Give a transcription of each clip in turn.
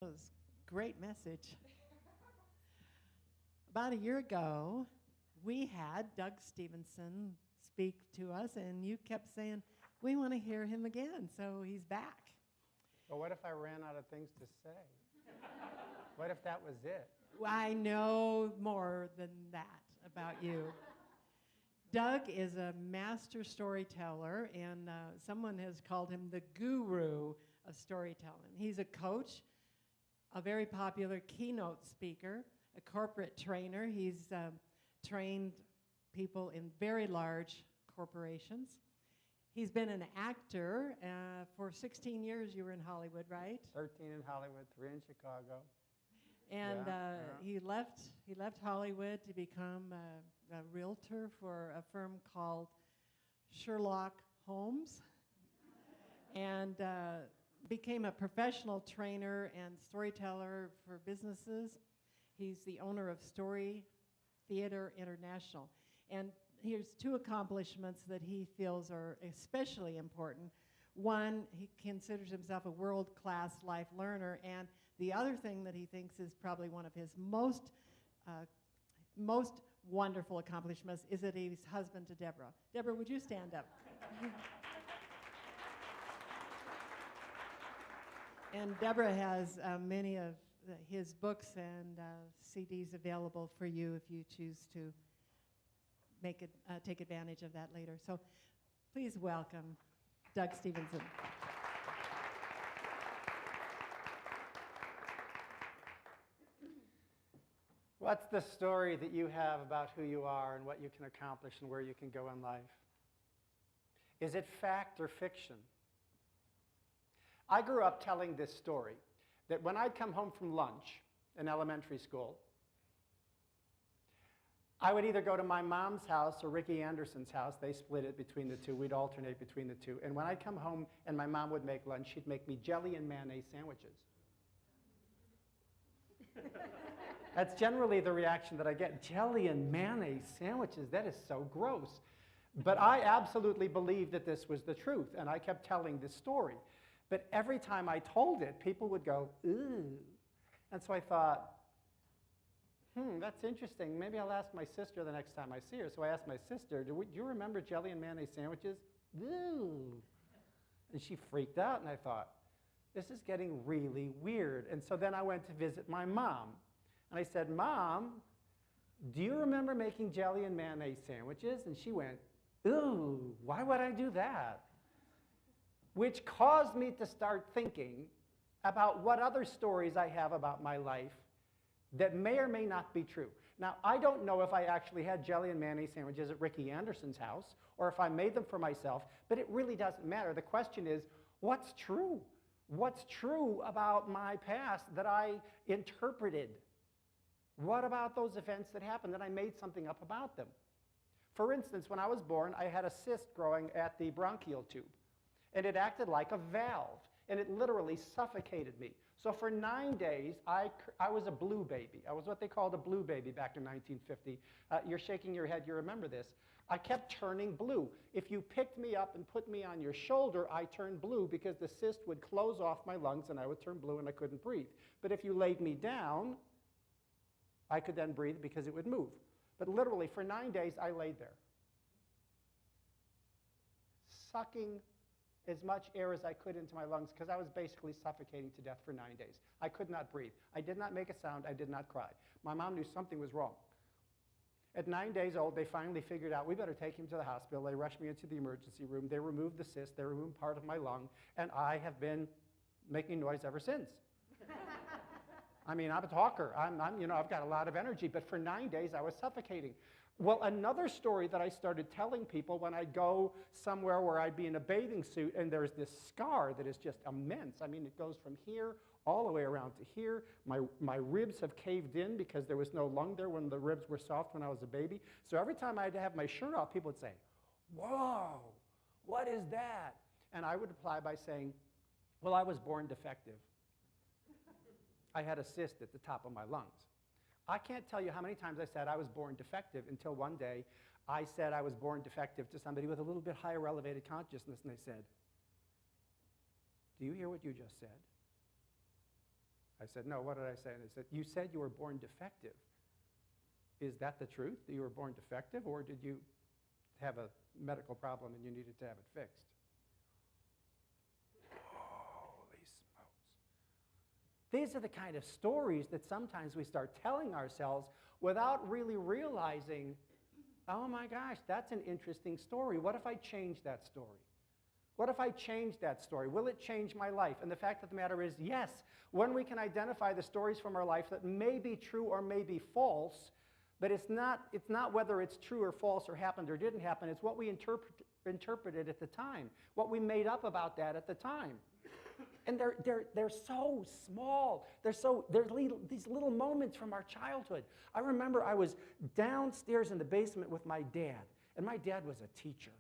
It was a great message. About a year ago, we had Doug Stevenson speak to us, and you kept saying, we want to hear him again, so he's back. But what if I ran out of things to say? What if that was it? I know more than that about you. Doug is a master storyteller, and someone has called him the guru of storytelling. He's a coach, a very popular keynote speaker, a corporate trainer. He's trained people in very large corporations. He's been an actor for 16 years. You were in Hollywood, right? 13 in Hollywood, 3 in Chicago. And he left Hollywood to become a realtor for a firm called Sherlock Holmes, and became a professional trainer and storyteller for businesses. He's the owner of Story Theater International. And here's 2 accomplishments that he feels are especially important. One, he considers himself a world-class life learner, and the other thing that he thinks is probably one of his most wonderful accomplishments is that he's husband to Deborah. Deborah, would you stand up? And Deborah has many of his books and CDs available for you if you choose to take advantage of that later. So please welcome Doug Stevenson. What's the story that you have about who you are and what you can accomplish and where you can go in life? Is it fact or fiction? I grew up telling this story, that when I'd come home from lunch in elementary school, I would either go to my mom's house or Ricky Anderson's house. They split it between the two. We'd alternate between the two. And when I'd come home and my mom would make lunch, she'd make me jelly and mayonnaise sandwiches. That's generally the reaction that I get. Jelly and mayonnaise sandwiches, that is so gross. But I absolutely believed that this was the truth, and I kept telling this story. But every time I told it, people would go, ooh. And so I thought, that's interesting. Maybe I'll ask my sister the next time I see her. So I asked my sister, do you remember jelly and mayonnaise sandwiches? Ooh. And she freaked out, and I thought, this is getting really weird. And so then I went to visit my mom. And I said, Mom, do you remember making jelly and mayonnaise sandwiches? And she went, ooh, why would I do that? Which caused me to start thinking about what other stories I have about my life that may or may not be true. Now, I don't know if I actually had jelly and mayonnaise sandwiches at Ricky Anderson's house or if I made them for myself, but it really doesn't matter. The question is, what's true? What's true about my past that I interpreted? What about those events that happened that I made something up about them? For instance, when I was born, I had a cyst growing at the bronchial tube. And it acted like a valve, and it literally suffocated me. So for 9 days, I was a blue baby. I was what they called a blue baby back in 1950. You're shaking your head, you remember this. I kept turning blue. If you picked me up and put me on your shoulder, I turned blue because the cyst would close off my lungs and I would turn blue and I couldn't breathe. But if you laid me down, I could then breathe because it would move. But literally, for 9 days, I laid there, sucking as much air as I could into my lungs because I was basically suffocating to death for 9 days. I could not breathe. I did not make a sound. I did not cry. My mom knew something was wrong. At 9 days old, they finally figured out, we better take him to the hospital. They rushed me into the emergency room. They removed the cyst. They removed part of my lung. And I have been making noise ever since. I mean, I'm a talker. I've got a lot of energy. But for 9 days, I was suffocating. Well, another story that I started telling people when I'd go somewhere where I'd be in a bathing suit and there's this scar that is just immense. I mean, it goes from here all the way around to here. My ribs have caved in because there was no lung there when the ribs were soft when I was a baby. So every time I'd have my shirt off, people would say, whoa, what is that? And I would reply by saying, well, I was born defective. I had a cyst at the top of my lungs. I can't tell you how many times I said I was born defective until one day I said I was born defective to somebody with a little bit higher elevated consciousness, and they said, do you hear what you just said? I said, no, what did I say? And they said, you said you were born defective. Is that the truth, that you were born defective, or did you have a medical problem and you needed to have it fixed? Holy smokes. These are the kind of stories that sometimes we start telling ourselves without really realizing, oh my gosh, that's an interesting story. What if I change that story? What if I change that story? Will it change my life? And the fact of the matter is, yes, when we can identify the stories from our life that may be true or may be false, but it's not whether it's true or false or happened or didn't happen, it's what we interpreted at the time, what we made up about that at the time. And they're so small. They're these little moments from our childhood. I remember I was downstairs in the basement with my dad, and my dad was a teacher.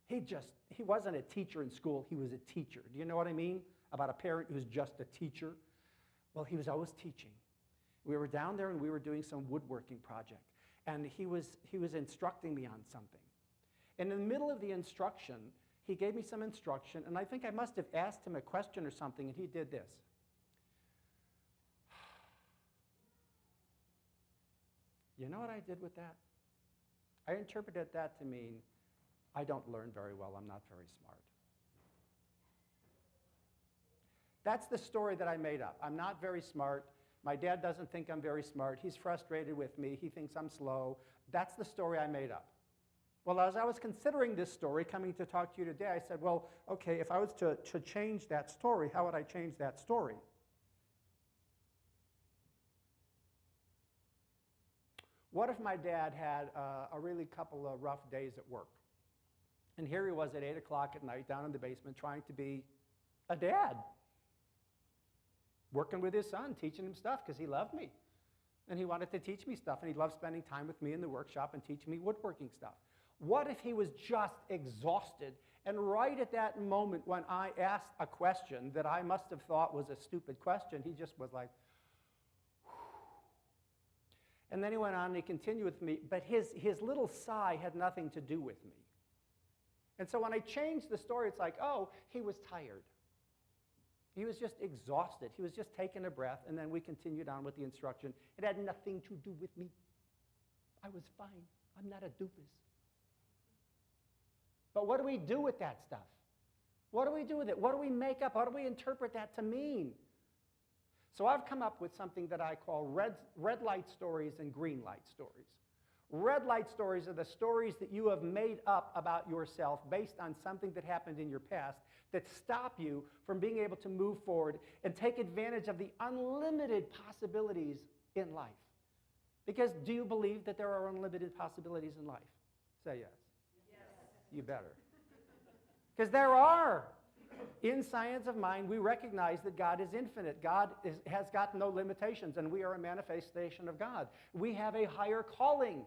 He wasn't a teacher in school, he was a teacher. Do you know what I mean about a parent who's just a teacher? Well, he was always teaching. We were down there and we were doing some woodworking project, and he was instructing me on something. And in the middle of the instruction, he gave me some instruction, and I think I must have asked him a question or something, and he did this. You know what I did with that? I interpreted that to mean, I don't learn very well, I'm not very smart. That's the story that I made up. I'm not very smart. My dad doesn't think I'm very smart. He's frustrated with me. He thinks I'm slow. That's the story I made up. Well, as I was considering this story, coming to talk to you today, I said, well, okay, if I was to change that story, how would I change that story? What if my dad had a really couple of rough days at work? And here he was at 8 o'clock at night down in the basement trying to be a dad, working with his son, teaching him stuff because he loved me. And he wanted to teach me stuff, and he loved spending time with me in the workshop and teaching me woodworking stuff. What if he was just exhausted, and right at that moment when I asked a question that I must have thought was a stupid question, he just was like, whew. And then he went on and he continued with me, but his little sigh had nothing to do with me. And so when I changed the story, it's like, oh, he was tired. He was just exhausted. He was just taking a breath, and then we continued on with the instruction. It had nothing to do with me. I was fine. I'm not a doofus. But what do we do with that stuff? What do we do with it? What do we make up? How do we interpret that to mean? So I've come up with something that I call red light stories and green light stories. Red light stories are the stories that you have made up about yourself based on something that happened in your past that stop you from being able to move forward and take advantage of the unlimited possibilities in life. Because do you believe that there are unlimited possibilities in life? Say yes. Yes. You better. Because there are. In science of mind, we recognize that God is infinite. God has got no limitations, and we are a manifestation of God. We have a higher calling.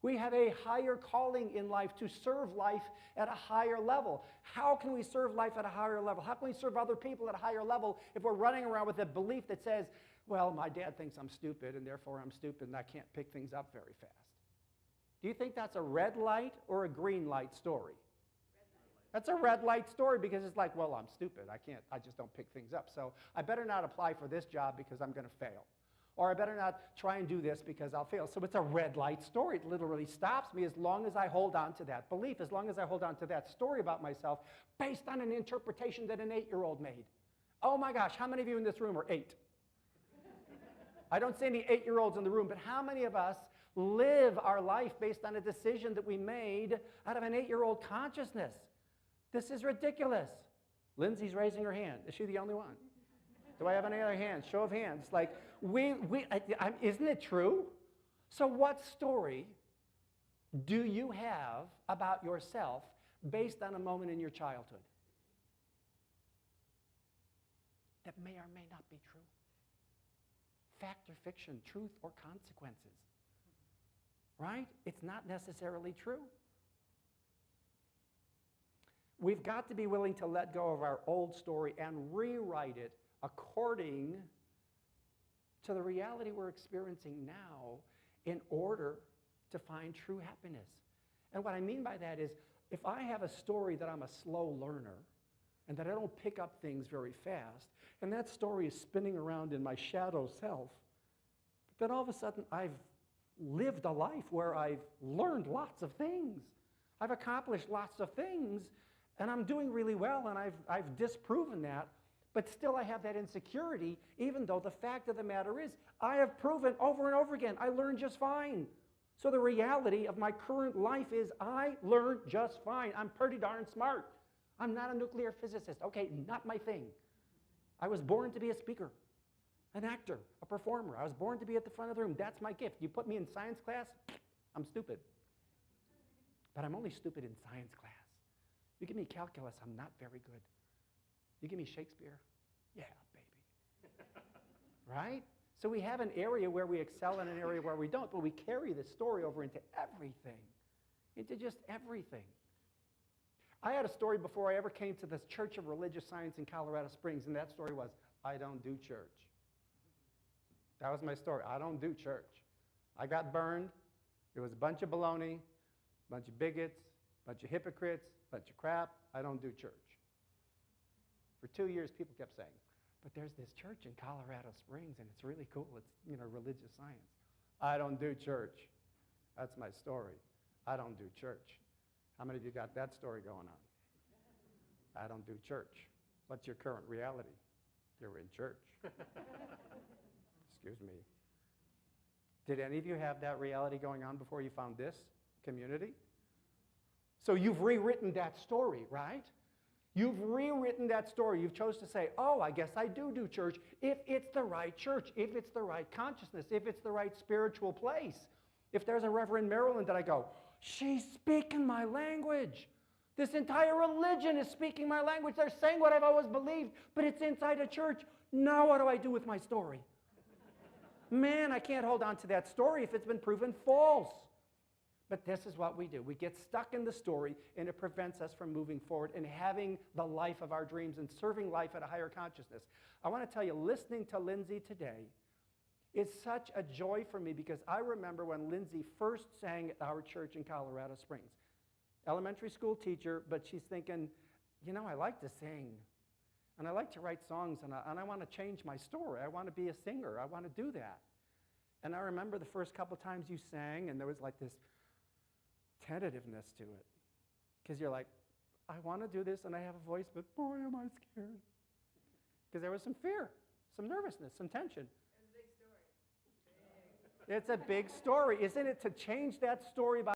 We have a higher calling in life to serve life at a higher level. How can we serve life at a higher level? How can we serve other people at a higher level if we're running around with a belief that says, well, my dad thinks I'm stupid, and therefore I'm stupid, and I can't pick things up very fast? Do you think that's a red light or a green light story? That's a red light story because it's like, well, I'm stupid. I just don't pick things up. So I better not apply for this job because I'm going to fail. Or I better not try and do this because I'll fail. So it's a red light story. It literally stops me as long as I hold on to that belief, as long as I hold on to that story about myself based on an interpretation that an 8-year-old made. Oh my gosh, how many of you in this room are 8? I don't see any 8-year-olds in the room, but how many of us live our life based on a decision that we made out of an 8-year-old consciousness? This is ridiculous. Lindsay's raising her hand. Is she the only one? Do I have any other hands? Show of hands. Like, isn't it true? So what story do you have about yourself based on a moment in your childhood that may or may not be true? Fact or fiction, truth or consequences, right? It's not necessarily true. We've got to be willing to let go of our old story and rewrite it according to the reality we're experiencing now in order to find true happiness. And what I mean by that is, if I have a story that I'm a slow learner, and that I don't pick up things very fast. And that story is spinning around in my shadow self. But then all of a sudden, I've lived a life where I've learned lots of things. I've accomplished lots of things, and I'm doing really well, and I've disproven that. But still I have that insecurity, even though the fact of the matter is, I have proven over and over again, I learned just fine. So the reality of my current life is I learned just fine. I'm pretty darn smart. I'm not a nuclear physicist. Okay, not my thing. I was born to be a speaker, an actor, a performer. I was born to be at the front of the room. That's my gift. You put me in science class, I'm stupid. But I'm only stupid in science class. You give me calculus, I'm not very good. You give me Shakespeare, yeah, baby. Right? So we have an area where we excel and an area where we don't, but we carry this story over into everything, into just everything. I had a story before I ever came to this Church of Religious Science in Colorado Springs, and that story was, I don't do church. That was my story. I don't do church. I got burned. It was a bunch of baloney, a bunch of bigots, a bunch of hypocrites, a bunch of crap. I don't do church. For 2 years, people kept saying, but there's this church in Colorado Springs, and it's really cool. It's, religious science. I don't do church. That's my story. I don't do church. How many of you got that story going on? I don't do church. What's your current reality? You're in church. Excuse me. Did any of you have that reality going on before you found this community? So you've rewritten that story, right? You've rewritten that story. You've chosen to say, oh, I guess I do church if it's the right church, if it's the right consciousness, if it's the right spiritual place. If there's a Reverend Marilyn that I go, she's speaking my language. This entire religion is speaking my language. They're saying what I've always believed, but it's inside a church. Now what do I do with my story? Man, I can't hold on to that story if it's been proven false. But this is what we do. We get stuck in the story, and it prevents us from moving forward and having the life of our dreams and serving life at a higher consciousness. I want to tell you, listening to Lindsay today is such a joy for me because I remember when Lindsay first sang at our church in Colorado Springs. Elementary school teacher, but she's thinking, I like to sing, and I like to write songs, and I want to change my story. I want to be a singer. I want to do that. And I remember the first couple times you sang, and there was like this tentativeness to it. Because you're like, I want to do this, and I have a voice, but boy, am I scared. Because there was some fear, some nervousness, some tension. It's a big story. It's a big story, isn't it? To change that story by